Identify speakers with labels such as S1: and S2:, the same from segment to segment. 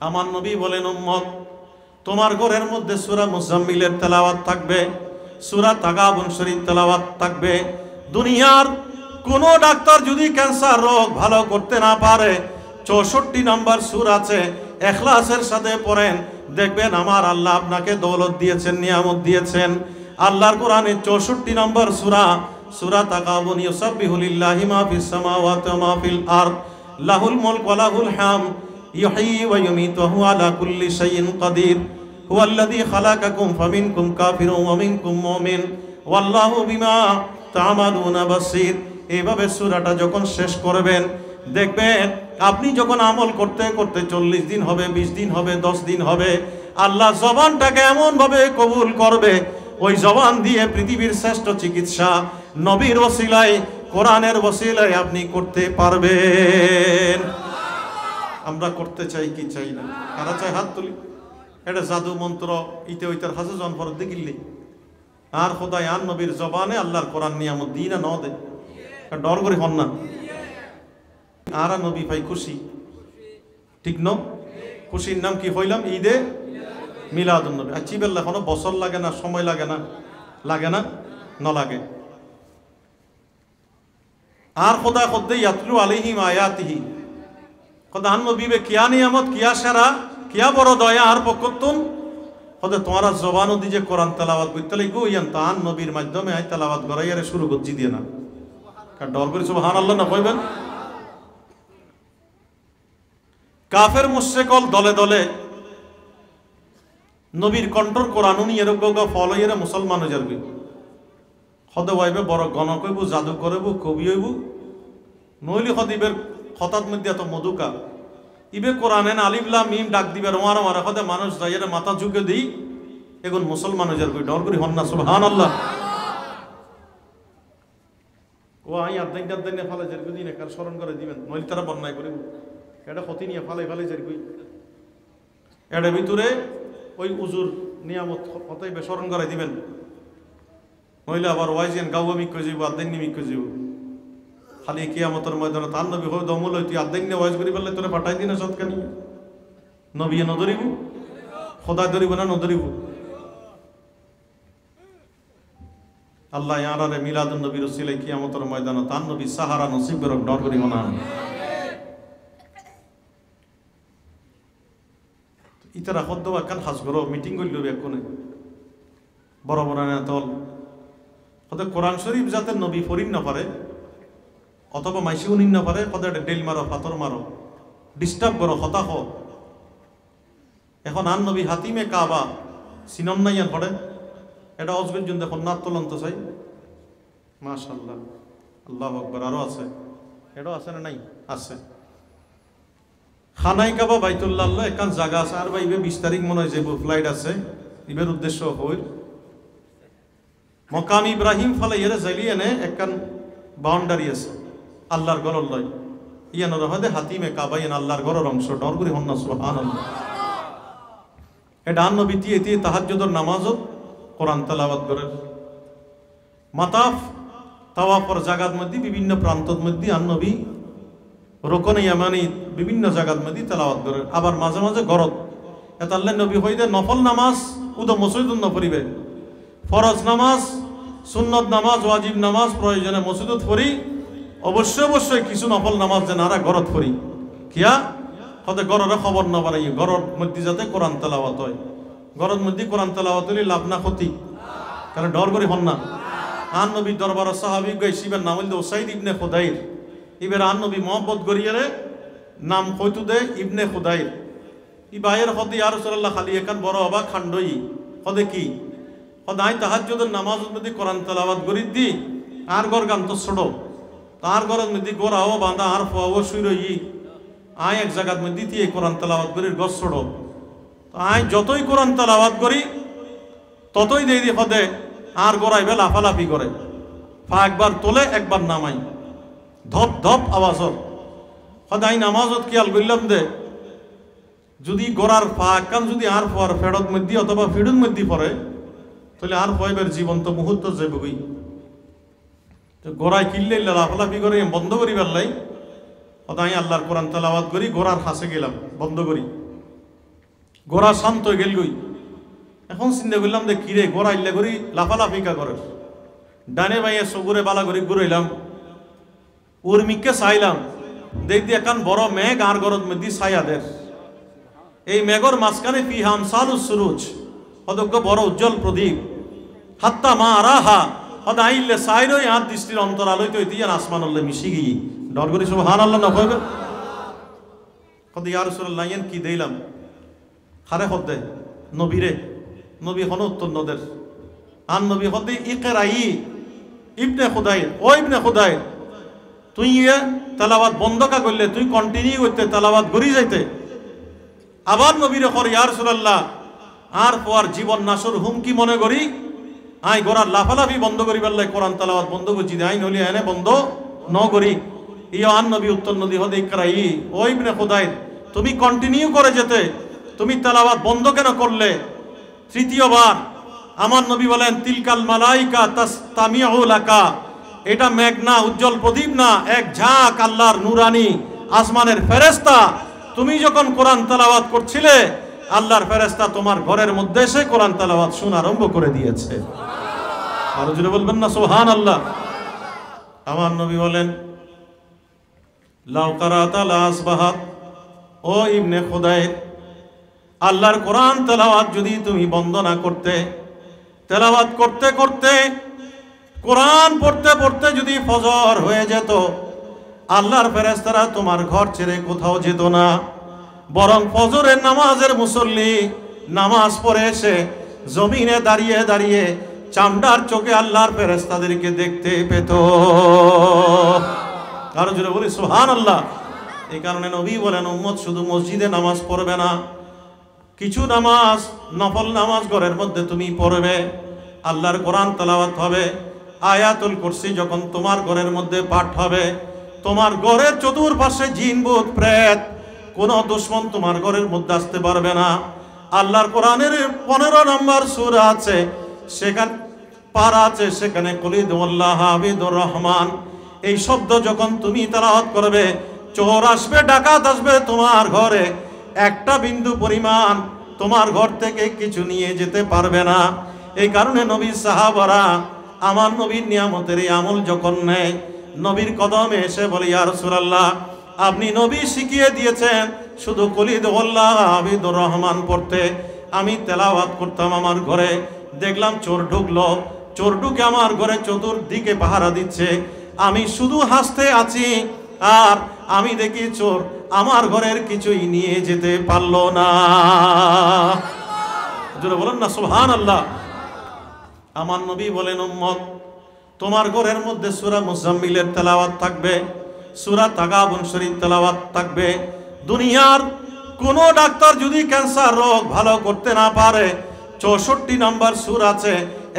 S1: আমার নবী বলেন, উম্মত তোমার ঘরের মধ্যে সূরা মুজাম্মিলের তেলাওয়াত থাকবে, সূরা তাগাবুন শরীফ তেলাওয়াত থাকবে। দুনিয়ার কোন ডাক্তার যদি ক্যান্সার রোগ ভালো করতে না পারে, 64 নম্বর সূরা আছে, ইখলাসের সাথে পড়েন, দেখবেন আমার আল্লাহ আপনাকে দৌলত দিয়েছেন, নিয়ামত দিয়েছেন। আল্লাহর কোরআনে 64 নম্বর সূরা, সূরা তাগাবুন, ইউসাব্বিহু লিল্লাহি মা ফিস সামাওয়াতি ওয়া মা ফিল আরদ, লাহুল মুলক ওয়া লাহুল হামদ, ইউহয়ী ওয়া ইউমীতু ওয়া হুয়া আলা কুল্লি শাইইন কাদির, হুয়াল্লাযী খালাকাকুম ফামিনকুম কাফিরুন ওয়া মিনকুম মুমিন ওয়াল্লাহু বিমা তা'মালুনা বাসীর। এইভাবে সূরাটা যখন শেষ করবেন, দেখবেন আপনি যখন আমল করতে করতে 40 দিন হবে, 20 দিন হবে, 10 দিন হবে, আল্লাহ জবানটাকে এমনভাবে কবুল করবে, ওই জবান দিয়ে পৃথিবীর শ্রেষ্ঠ চিকিৎসা নবীর ওসিলায়, কোরআনের ওসিলায় আপনি করতে পারবেন। আমরা করতে চাই কি চাই না? কারা চাই হাত তুলি। এটা জাদু মন্ত্র ইতে ওইটার হাসে জন ফরত দেখিলি আর খোদাই আর নবীর জবানে আল্লাহর কোরআন নিয়ামত দিই না, ন দে ডর করে হন না। আর নবী ভাই খুশি, ঠিক ন? খুশির নাম কি হইলাম? ঈদে মিলাদুন নবী। আচ্ছি বেল্লা কোনো বছর লাগে না, সময় লাগে না, লাগে না, ন লাগে। আর খোদা খোদ্দে ইয়াতলু আলাইহিম আয়াতিহি, খোদা আন নবী বে কিয়া নিয়ামত, কিয়া সেরা, কিয়া বড় দয়া আর পক্ষতুন। খোদা তোমারা জবানও দি যে কোরআন তেলাওয়াত করতে লাগবো, ইয়ান তান নবীর মাধ্যমে আই তেলাওয়াত করাইয়ারে শুরু করছি দিয়ে না, কারণ ডর করে সুবহানাল্লাহ না কইবেন। কাফের মুশরিকল দলে দলে নবীর কন্ট্রোল কোরআন নিয়ে এরকম ফলো এরা মুসলমান হয়ে যাবে। খদে ওয়াইবে বড় গণ কইব, জাদু করব, কবি হইব, নইলে খদিবের খতাত মধ্যে এত মধুকা ইবে কোরআনে আলিফ লাম মিম ডাক দিবে রোমার মারা খদে মানুষ যাইয়ের মাথা ঝুঁকে দিই, এখন মুসলমান হয়ে যাবে। ডর করি হন না সুবহানাল্লাহ। ও আই আদাইন ফালে যেরকম দিন একার স্মরণ করে দিবেন, নইলে তারা বন্যায় করিব। এটা ক্ষতি নিয়ে ফালাই ফালাই যেরকম এটা ভিতরে ওই উজুর নিয়ামত হতাই স্মরণ করাই দিবেন, নইলে আবার ওয়াইজেন গাওয়া মিক করে যাইব, আদাইন মিক করে যাইব। খালি কিয়ামতের ময়দানে তার নবী হয় দমল তুই আদাইন ওয়াইজ করি ফেললে তোরে পাঠাই দিন সৎকানি নবী নদরিব, খোদা ধরিব না নদরিব। আল্লাহ ইয়ারারে মিলাদুন নবীর উসিলাই কিয়ামতের ময়দানে তার নবী সাহারা নসিব করক, ডর করিব না। ইতারা খদ্দ একখান হাজ করো মিটিং করল এক্ষণে বড় বড় নেতল কত কোরআন শরীফ যাতে নবী ফরিন না পারে অথবা মাইসি উনিন না পারে, কত একটা ডেল মারো, পাথর মারো, ডিস্টার্ব করো, হতাশ। এখন আন নবী হাতিমে কাবা সিনন নাই আর পড়ে, এটা অজবের জন্য দেখুন নাত তলন্ত চাই। মাশাআল্লাহ, আল্লাহু আকবার। আরো আছে, এটাও আছে না? নাই, আছে। খানাই কাবা বাইতুল্লাহ একখান জায়গা আছে, আর বা ইবে 20 তারিখ মনে হয় যে ফ্লাইট আছে, ইবের উদ্দেশ্য হই মকাম ইব্রাহিম ফালে এর যাইলি এনে একখান বাউন্ডারি আছে আল্লাহর ঘর লয়, ইয়ান রহদে হাতিমে কাবা ইয়ান আল্লাহর ঘরের অংশ। ডর করি হন না সুবহানাল্লাহ। এটা আন নবী দিয়ে তাহাজ্জুদের নামাজত কোরআন তেলাওয়াত করে। মাতাফ তাওয়াফর জায়গার মধ্যে বিভিন্ন প্রান্তর মধ্যে আন নবী রোকনে ইয়ামানি বিভিন্ন জায়গার মধ্যে তেলাওয়াত করে। আবার মাঝে মাঝে গরত এটা আল্লাহ নবী হইতে নফল নামাজ উদ মসজিদ নফরিবে, ফরজ নামাজ, সুন্নত নামাজ, ওয়াজিব নামাজ প্রয়োজনে মসজিদত পড়ি, অবশ্যই অবশ্যই কিছু নফল নামাজ যেন আর গরত পড়ি। কিয়া হতে গররে খবর না বানাই, গরর মধ্যে যাতে কোরআন তেলাওয়াত হয়। গরর মধ্যে কোরআন তেলাওয়াত হলে লাভ না ক্ষতি, কারণ ডর করি হন না। আন নবী দরবার সাহাবি গাইছিবেন নাম হইল ওসাইদ ইবনে খুদাইর। এবার আন নবী মহব্বত করিয়ারে নাম কইতু দে ইবনে খুদাইর। ই ভাইয়ের হদে ইয়া রাসূলুল্লাহ খালি একান বড় অবাক খান্ডই হদে কি হদাই তাহাজ্জুদের নামাজ মধ্যে কোরআন তেলাওয়াত করি দি আর গর গান তো ছোড়ো, তার ঘরের মধ্যে গোড়াও বাঁধা আর ফোয়াও শুই রই আয় এক জায়গার মধ্যে দিয়ে কোরআন তেলাওয়াত করি গছ ছোড়ো। তো আয় যতই কোরআন তেলাওয়াত করি ততই দিয়ে দি হদে আর গোড়াইবে লাফালাফি করে, ফা একবার তোলে একবার নামাই, ধপ ধপ আওয়াজত সদাই নামাজত খেয়াল করলাম দে যদি গোড়ার ফা একখান যদি আর ফোয়ার ফেরত মধ্যে অথবা ফিডুর মধ্যে পড়ে তাহলে আর ফয়েবের জীবন্ত মুহূর্ত যাবই। গোড়ায় কিনলে লাফালাফি করে বন্ধ করি পারলাই সদাই আল্লাহর কোরআন তেলাওয়াত করি, গোড়ার হাসে গেলাম বন্ধ করি, গোড়া শান্ত হয়ে গেল গই। এখন চিন্তা করলাম যে কিরে গোড়া ইল্লা করি লাফালাফিকা করে ডানে বাইয়ে সগুরে বালা করি ঘুরাইলাম উর্মিককে চাইলাম দেখি এখন বড় মেঘ আর গরদ মধ্যে ছায়াদের এই মেঘর মাঝখানে ফিহাম সালু সুরুজ অদজ্ঞ বড় উজ্জ্বল প্রদীপ হাত্তা মা রাহা হদ আইলে সাইরই আর দৃষ্টির অন্তরালয় তো ইতিয়ান আসমান আল্লাহ মিশি গিয়ে ডর করি সুবহানাল্লাহ না কইবে কদ ইয়া রাসূলুল্লাহ ইয়ান কি দেইলাম খারে হদে নবীরে নবী হন উত্তর নদের আর নবী হদে ইকরাই ইবনে খুদাইর ও ইবনে খুদাইর তুই তেলাওয়াত বন্ধ কা করলে তুই কন্টিনিউ করতে তেলাওয়াত করি যাইতে আবার নবীরে কর ইয়া রাসূলুল্লাহ আর পর জীবন নাশর হুমকি মনে করি আই গোড়ার লাফালাফি বন্ধ করি বললে কোরআন তেলাওয়াত বন্ধ করছি আই নলি এনে বন্ধ ন করি ইয়া আন নবী উত্তর নদী হদে ইকরাই ও ইবনে খুদাইর তুমি কন্টিনিউ করে যেতে তুমি তেলাওয়াত বন্ধ কেন করলে তৃতীয়বার আমার নবী বলেন তিলকাল মালাইকা তাসতামিউ লাকা এটা মেঘ না উজ্জ্বল প্রদীপ না এক ঝাঁক আল্লাহর নূরানি আসমানের ফেরেশতা তুমি যখন কোরআন তেলাওয়াত করছিলে আল্লাহর ফেরেশতা তোমার ঘরের মধ্যে এসে কোরআন তেলাওয়াত শোনা আরম্ভ করে দিয়েছে আর জোরে বলবেন না সুবহানাল্লাহ আমার নবী বলেন লাউ কারাতা লা আসবাহাত ও ইবনে খুদাইর আল্লাহর কোরআন তেলাওয়াত যদি তুমি বন্ধ না করতে তেলাওয়াত করতে করতে কোরআন পড়তে পড়তে যদি ফজর হয়ে যেত আল্লাহর ফেরেশতারা তোমার ঘর ছেড়ে কোথাও যেত না বরং ফজরের নামাজের মুসল্লি নামাজ পড়ে এসে জমিনে দাঁড়িয়ে দাঁড়িয়ে চামড়ার চোখে আল্লাহর ফেরেশতাদেরকে দেখতে পেত আরো জোরে বলি সুবহানাল্লাহ এই কারণে নবী বলেন উম্মত শুধু মসজিদে নামাজ পড়বে না কিছু নামাজ নফল নামাজ ঘরের মধ্যে তুমি পড়বে আল্লাহর কোরআন তেলাওয়াত হবে আয়াতুল কুরসি যখন তোমার ঘরের মধ্যে পাঠ হবে তোমার ঘরের চতুর্পাশে জিন ভূত প্রেত কোন দুশমন তোমার ঘরের মধ্যে আসতে পারবে না আল্লাহর কোরআনের 15 নম্বর সূরা আছে সেখানে পারা আছে সেখানে কুলিদুল্লাহ হাবিদুর রহমান এই শব্দ যখন তুমি তেলাওয়াত করবে চোর আসবে ডাকাত আসবে তোমার ঘরে একটা বিন্দু পরিমাণ তোমার ঘর থেকে কিছু নিয়ে যেতে পারবে না এই কারণে নবী সাহাবারা আমার নবীর নিয়ামতের এই আমল যখন নেয় নবীর কদমে এসে বলে ইয়া রাসূলুল্লাহ আপনি নবী শিখিয়ে দিয়েছেন শুধু কুলিদুল্লাহ হাবিদুর রহমান পড়তে আমি তেলাওয়াত করতাম আমার ঘরে দেখলাম চোর ঢুকলো চোর ঢুকে আমার ঘরে চতুর্দিকে পাহারা দিচ্ছে আমি শুধু হাসতে আছি আর আমি দেখি চোর আমার ঘরের কিছুই নিয়ে যেতে পারলো না জোরে বলেন না সুবহানাল্লাহ আমার নবী বলেন উম্মত তোমার ঘরের মধ্যে সূরা মুজাম্মিলের তেলাওয়াত থাকবে সূরা তাগাবুন শরীফ তেলাওয়াত থাকবে দুনিয়ার কোন ডাক্তার যদি ক্যান্সার রোগ ভালো করতে না পারে 64 নম্বর সূরা আছে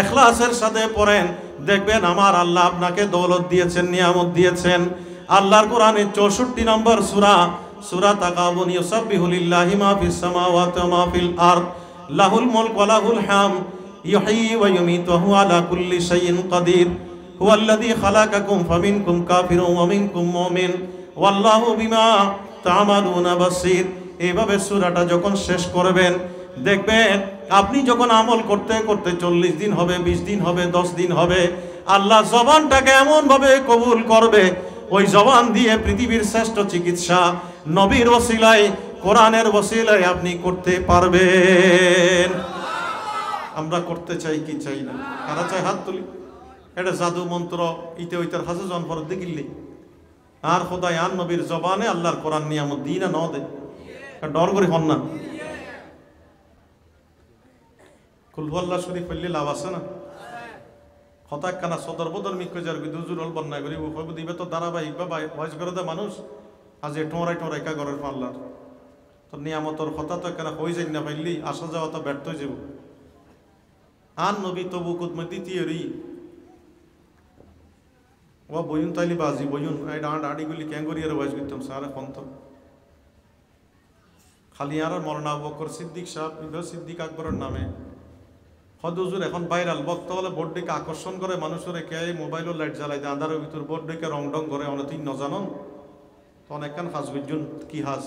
S1: ইখলাসের সাথে পড়েন দেখবেন আমার আল্লাহ আপনাকে দৌলত দিয়েছেন নিয়ামত দিয়েছেন আল্লাহর কোরআনে 64 নম্বর সূরা সূরা তাগাবুন ইউসাব্বিহু লিল্লাহি মা ফিস সামাওয়াতি ওয়া মা ফিল আরদ লাহুল মুলক ওয়া লাহুল হামদ ইউহয়ি ওয়া ইউমীতু ওয়া হুয়া আলা কুল্লি শাইইন কাদির হুয়াল্লাযী খালাকাকুম ফামিনকুম কাফিরুন ওয়া মিনকুম মুমিন ওয়াল্লাহু বিমা তা'মালুনা বাসীর এইভাবে সূরাটা যখন শেষ করবেন দেখবেন আপনি যখন আমল করতে করতে 40 দিন হবে 20 দিন হবে 10 দিন হবে আল্লাহ জবানটাকে এমন ভাবে কবুল করবে ওই জবান দিয়ে পৃথিবীর শ্রেষ্ঠ চিকিৎসা নবীর ওসিলায় কোরআনের ওসিলায় আপনি করতে পারবেন আমরা করতে চাই কি চাই না কারা চাই হাত তুলি এটা জাদু মন্ত্র ইতে ওইটার হাজে জনফর দেখিলি আর খোদাই আর নবীর জবানে আল্লাহর কোরআন নিয়ামত দিই না ন দে ডর করে হন না কুলহুয়াল্লাহ শরীফ পড়লে লাভ আছে না হঠাৎ কানা সদর বদর মিক্ষ যার দুজুর হল বন্যা করি হইব দিবে তো ধারাবাহিক বা ভয়েস করে দেয় মানুষ আজ এ টোঁরাই টোঁরাই কা ঘরের পাল্লার তো নিয়ামতর কথা তো কেন হয়ে যাই না পাইলি আসা যাওয়া তো ব্যর্থ হয়ে যাব আর নবী তবু কুদমে দ্বিতীয় রি ও বইন তাইলি বাজি বইন আড়িগুলি ক্যাঙ্গুরি আর ভয়েস করতাম সারা ফন্ত খালি আর মরনা আবু বকর সিদ্দিক সাহেব সিদ্দিক আকবরের নামে হদুজুর এখন ভাইরাল বক্ত হলে বোর্ড ডেকে আকর্ষণ করে মানুষের কে মোবাইল লাইট জ্বালাই দেয় আন্ধারের ভিতর বোর্ড ডেকে রং ডং করে অনেক তুই নজানো তো অনেকখান হাস বিজন কি হাস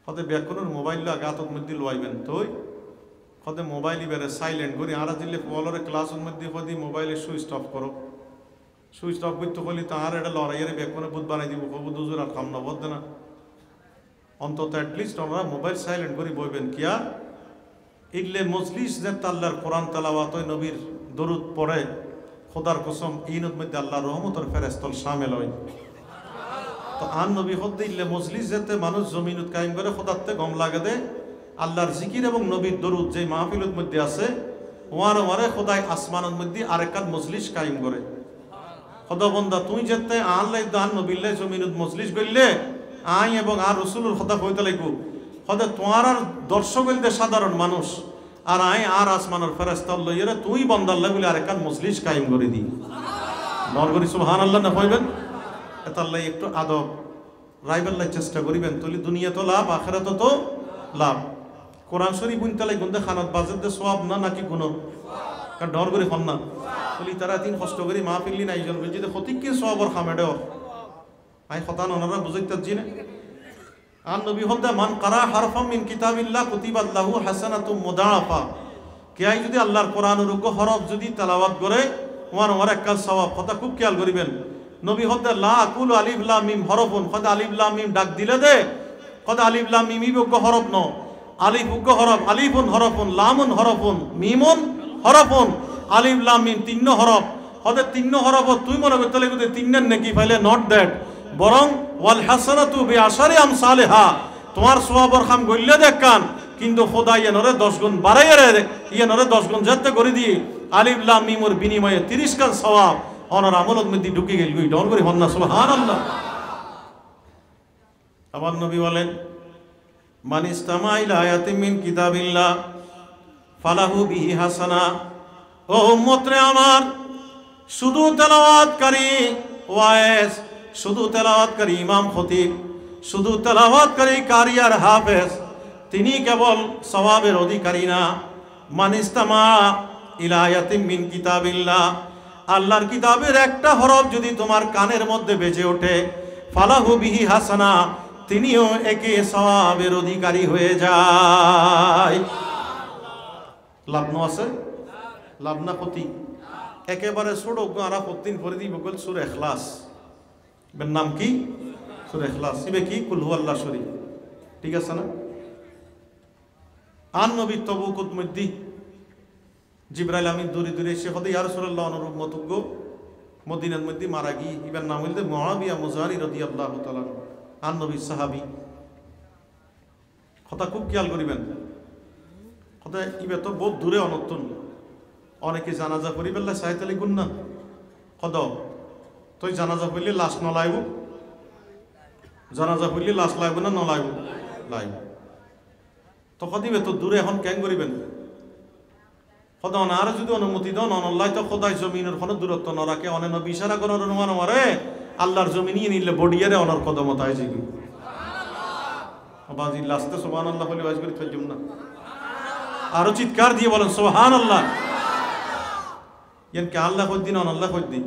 S1: হতে ব্যাকুনের মোবাইল গাতর মধ্যে লোয়াইবেন তুই হতে মোবাইল বেড়ে সাইলেন্ট করি আর দিলে বলরে ক্লাসের মধ্যে হদি মোবাইলে সুইচ অফ করো সুইচ অফ করতে হলি তো আর এটা লড়াইয়ের ব্যাকুনে বুধ বানাই দিব কবু দুজোর আর খাম না বলতে না অন্তত অ্যাটলিস্ট আমরা মোবাইল সাইলেন্ট করি বইবেন কিয়া ইল্লে মজলিস যে আল্লাহর কোরআন তেলাওয়াত নবীর দরুদ পড়ে খোদার কসম ইনের মধ্যে আল্লাহর রহমতের ফেরেশতল শামিল হয় তো আন নবী হদ্দে ইল্লে মজলিস যেতে মানুষ জমিনত কায়েম করে খোদাতে গম লাগে দে আল্লাহর জিকির এবং নবীর দরুদ যে মাহফিলের মধ্যে আছে ওয়ারে খোদায় আসমানের মধ্যে আরেকাত মজলিস কায়েম করে খোদা বন্দা তুই যেতে আনলাই দান নবিল্লে জমিনত মজলিস গইলে আই এবং আর রসুলের কথা কইতে লাগবো হতে তোমার আর দর্শক হইতে সাধারণ মানুষ আর আই আর আসমানের ফেরেশতা লইরে তুই বন্দাল্লাহ বলে আরেকাত মজলিস কায়েম করে দি নরগরি সুবহানাল্লাহ না কইবেন এতাল্লাহ একটু আদব রাইবেল্লাহ চেষ্টা করিবেন তুলি দুনিয়া তো লাভ আখিরাত তো লাভ কোরআন শরীফ বুনতালাই গুন্দে খানাত বাজেতে সওয়াব না নাকি গুণ কারণ ডর করে হন না তুলি তারা দিন কষ্ট করি মাহফিল না আইজন যদি সঠিককে সওয়াবর খামেডে আই খতান ওনারা বুঝাইতে জিনে আন নবী হদ্দা মান কারা হারফাম মিন কিতাবিল্লাহ কুতিবাত লাহু হাসানাতুম মুদাআফা কে আই যদি আল্লাহর কোরআনের রুকু হরফ যদি তেলাওয়াত করে ওয়ার এককাল সওয়াব কথা খুব খেয়াল করিবেন নবী হদ্দা লা আকুলু আলিফ লাম মিম হরফুন কথা আলিফ লাম মিম ডাক দিলে দে কথা আলিফ লাম মিম বিজ্ঞ হরফ ন আলিফ উগ্গ হরফ আলিফুন হরফুন লামুন হরফুন মিমুন হরফুন আলিফ লাম মিম তিন হরফ হতে তিন হরফ তুই মনে করতে লাগবে তিনের নাকি ফাইলে নট দ্যাট বরং ওয়াল হাসানাতু বিআশারি আমসালিহা তোমার সওয়াবর খাম গইলে দেখান কিন্তু খোদা ইয়ানরে 10 গুণ বাড়াইয়া রে ইয়ানরে 10 গুণ যেতে করে দি আলিফ লাম মিমের বিনিময়ে 30 কান সওয়াব অনার আমলত মধ্যে ঢুকে গেল গই ডর করে হন্না সুবহানাল্লাহ আমার নবী বলেন মান ইসতামা ইলা আয়াতিন মিন কিতাবিল্লাহ ফালাহু বিহি হাসানা ও উম্মত রে আমার শুধু তেলাওয়াতকারী ওয়াইস শুধু তেলাওয়াতকারী ইমাম খতিব শুধু তেলাওয়াতকারী কারি আর হাফেজ তিনি কেবল সওয়াবের অধিকারী না মান ইসতামা ইলা আয়াতিন মিন কিতাবিল্লাহ আল্লাহর কিতাবের একটা হরফ যদি তোমার কানের মধ্যে বেজে ওঠে ফালাহু বিহি হাসানা তিনিও একে সওয়াবের অধিকারী হয়ে যায় লাভ ন আছে লাভ না ক্ষতি একেবারে ছোট আরা প্রতিদিন পরে দিব বল সূরা ইখলাস এর নাম কি সূরা ইখলাস ইবে কি কুল হুয়াল্লাহ শরীফ ঠিক আছে না আন নবী তবুকুত মধ্যে জিবরাইল আমিন দূরে দূরে এসে হতে ইয়া রাসূলুল্লাহ অনুরূপ মতজ্ঞ মদিনার মধ্যে মারা গিয়ে ইবার নাম হইলে মুআবিয়া মুজারি রাদিয়াল্লাহু তাআলা আন নবী সাহাবী কথা খুব খেয়াল করিবেন কথা ইবে তো বহুত দূরে অনর্তন অনেকে জানাজা করি বেলা সাহিত্যালি গুণ না কদ তুই জানাজা করলে লাশ নলাইব জানাজা করলে লাশ লাইব না নলাইব লাইব তো কদিবে তো দূরে এখন কেন করিবেন খোদা আর যদি অনুমতি দাও নল্লাই তো খোদাই জমিনের কোনো দূরত্ব ন রাখে অনেক বিশারা করার অনুমান মারে আল্লাহর জমিনিয়ে নিলে বডিয়ারে অনর কদমত আয় যাবি বাজি লাস্টে সুবহানাল্লাহ বলে ওয়াজ করি থাকজুম না আরো চিৎকার দিয়ে বলেন সুবহানাল্লাহ ইয়ান কে আল্লাহ কই দিন আল্লাহ কই দিন